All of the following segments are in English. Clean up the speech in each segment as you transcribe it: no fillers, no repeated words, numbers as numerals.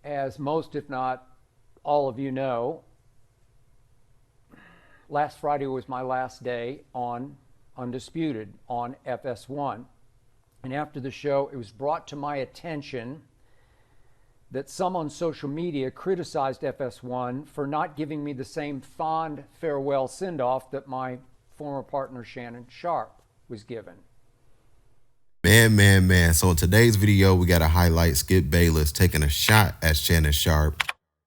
As most, if not all of you know, last Friday was my last day on Undisputed on FS1. And after the show, it was brought to my attention that some on social media criticized FS1 for not giving me the same fond farewell send-off that my former partner Shannon Sharpe was given. Man. So in today's video, we got to highlight Skip Bayless taking a shot at Shannon Sharpe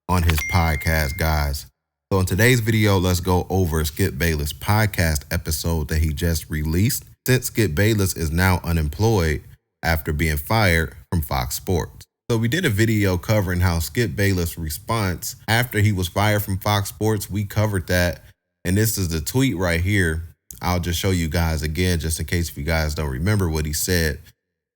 on his podcast, guys. So in today's video, let's go over Skip Bayless' podcast episode that he just released, since Skip Bayless is now unemployed after being fired from Fox Sports. So we did a video covering how Skip Bayless' response after he was fired from Fox Sports. We covered that, and this is the tweet right here. I'll just show you guys again, just in case if you guys don't remember what he said.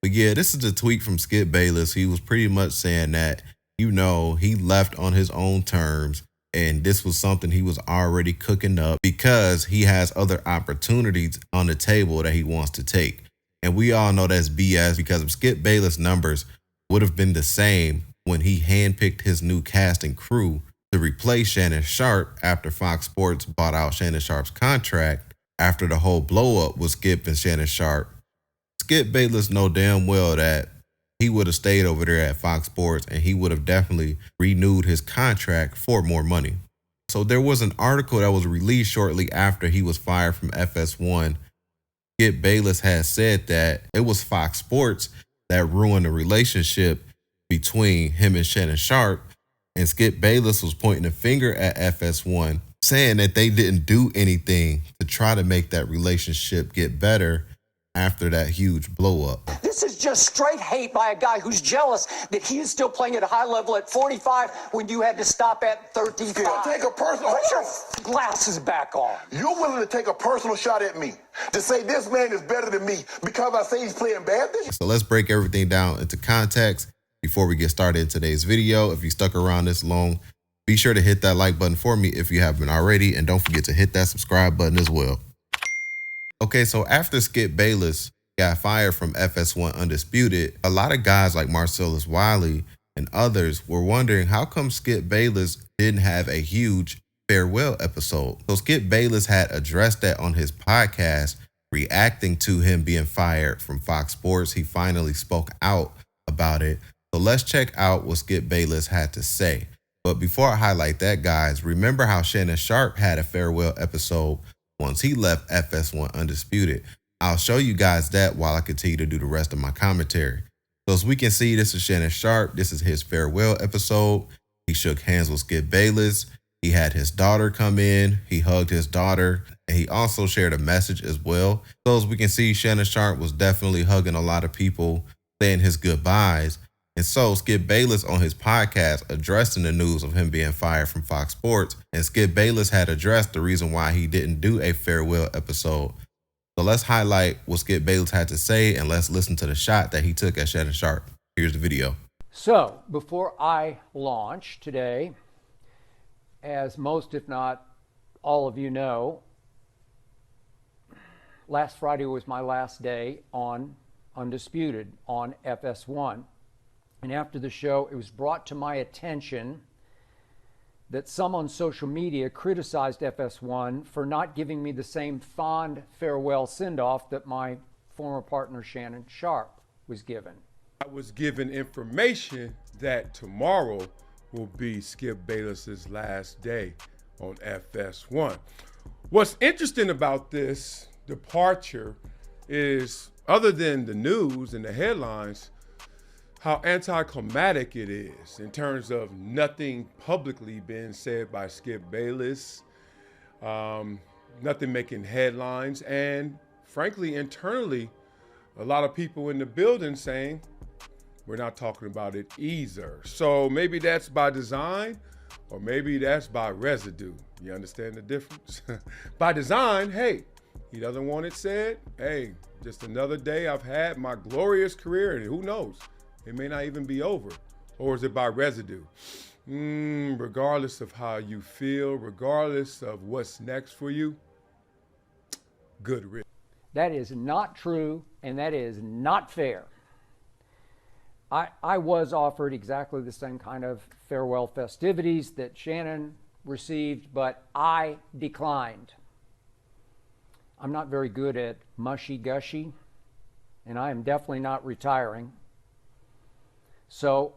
But yeah, this is the tweet from Skip Bayless. He was pretty much saying that, he left on his own terms, and this was something he was already cooking up because he has other opportunities on the table that he wants to take. And we all know that's BS, because if Skip Bayless' numbers would have been the same when he handpicked his new cast and crew to replace Shannon Sharpe after Fox Sports bought out Shannon Sharpe's contract, after the whole blow up with Skip and Shannon Sharpe, Skip Bayless know damn well that he would have stayed over there at Fox Sports, and he would have definitely renewed his contract for more money. So there was an article that was released shortly after he was fired from FS1. Skip Bayless had said that it was Fox Sports that ruined the relationship between him and Shannon Sharpe, and Skip Bayless was pointing a finger at FS1, saying that they didn't do anything to try to make that relationship get better after that huge blow up. This is just straight hate by a guy who's jealous that he is still playing at a high level at 45 when you had to stop at 35. Take a personal. Put your glasses back on. You're willing to take a personal shot at me to say this man is better than me because I say he's playing bad? So let's break everything down into context before we get started in today's video. If you stuck around this long, be sure to hit that like button for me if you haven't already, and don't forget to hit that subscribe button as well. Okay, so after Skip Bayless got fired from FS1 Undisputed, a lot of guys like Marcellus Wiley and others were wondering how come Skip Bayless didn't have a huge farewell episode. So Skip Bayless had addressed that on his podcast, reacting to him being fired from Fox Sports. He finally spoke out about it. So let's check out what Skip Bayless had to say. But before I highlight that, guys, remember how Shannon Sharpe had a farewell episode once he left FS1 Undisputed. I'll show you guys that while I continue to do the rest of my commentary. So as we can see, this is Shannon Sharpe. This is his farewell episode. He shook hands with Skip Bayless. He had his daughter come in. He hugged his daughter, and he also shared a message as well. So as we can see, Shannon Sharpe was definitely hugging a lot of people, saying his goodbyes. And so Skip Bayless on his podcast addressing the news of him being fired from Fox Sports, and Skip Bayless had addressed the reason why he didn't do a farewell episode. So let's highlight what Skip Bayless had to say, and let's listen to the shot that he took at Shannon Sharpe. Here's the video. So before I launch today, as most, if not all of you know, last Friday was my last day on Undisputed on FS1. And after the show, it was brought to my attention that some on social media criticized FS1 for not giving me the same fond farewell send-off that my former partner Shannon Sharpe was given. I was given information that tomorrow will be Skip Bayless's last day on FS1. What's interesting about this departure is, other than the news and the headlines, how anticlimactic it is in terms of nothing publicly being said by Skip Bayless, nothing making headlines, and frankly, internally, a lot of people in the building saying, we're not talking about it either. So maybe that's by design, or maybe that's by residue. You understand the difference? By design, hey, he doesn't want it said. Hey, just another day I've had my glorious career, and who knows? It may not even be over. Or is it by residue? Regardless of how you feel, regardless of what's next for you, good riddance. That is not true, and that is not fair. I was offered exactly the same kind of farewell festivities that Shannon received, but I declined. I'm not very good at mushy-gushy, and I am definitely not retiring. So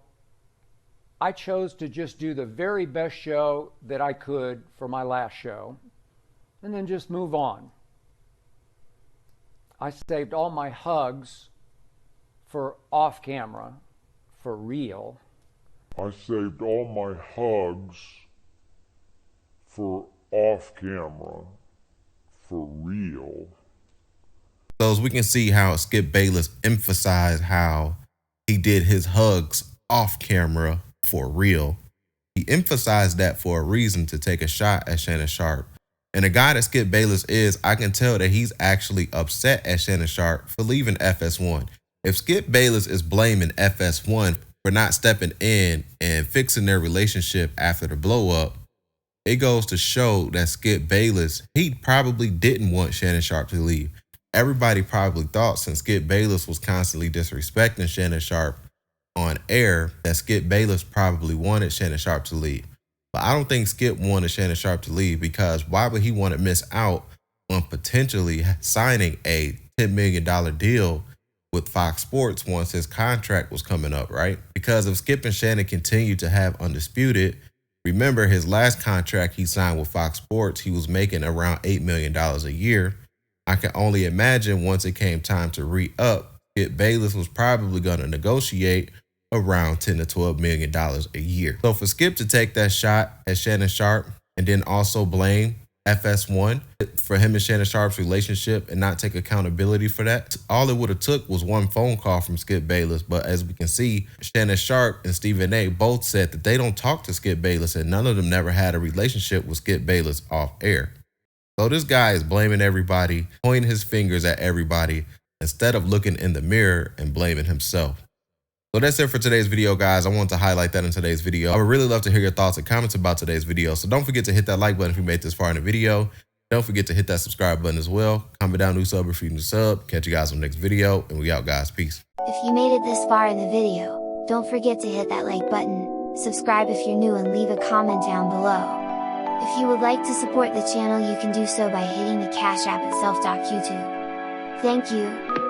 I chose to just do the very best show that I could for my last show, and then just move on. I saved all my hugs for off camera, for real. I saved all my hugs for off camera, for real. So as we can see how Skip Bayless emphasized how he did his hugs off camera for real. He emphasized that for a reason, to take a shot at Shannon Sharpe. And the guy that Skip Bayless is, I can tell that he's actually upset at Shannon Sharpe for leaving FS1. If Skip Bayless is blaming FS1 for not stepping in and fixing their relationship after the blow up, it goes to show that Skip Bayless, he probably didn't want Shannon Sharpe to leave. Everybody probably thought, since Skip Bayless was constantly disrespecting Shannon Sharpe on air, that Skip Bayless probably wanted Shannon Sharpe to leave. But I don't think Skip wanted Shannon Sharpe to leave, because why would he want to miss out on potentially signing a $10 million deal with Fox Sports once his contract was coming up, right? Because if Skip and Shannon continued to have Undisputed, remember his last contract he signed with Fox Sports, he was making around $8 million a year. I can only imagine once it came time to re-up, Skip Bayless was probably going to negotiate around $10 to $12 million a year. So for Skip to take that shot at Shannon Sharpe and then also blame FS1 for him and Shannon Sharpe's relationship and not take accountability for that, all it would have took was one phone call from Skip Bayless. But as we can see, Shannon Sharpe and Stephen A both said that they don't talk to Skip Bayless, and none of them never had a relationship with Skip Bayless off air. So this guy is blaming everybody, pointing his fingers at everybody, instead of looking in the mirror and blaming himself. So that's it for today's video, guys. I wanted to highlight that in today's video. I would really love to hear your thoughts and comments about today's video. So don't forget to hit that like button if you made this far in the video. Don't forget to hit that subscribe button as well. Comment down, new sub if you're new sub. Catch you guys on the next video, and we out, guys. Peace. If you made it this far in the video, don't forget to hit that like button, subscribe if you're new, and leave a comment down below. If you would like to support the channel, you can do so by hitting the Cash App at self.youtube. Thank you.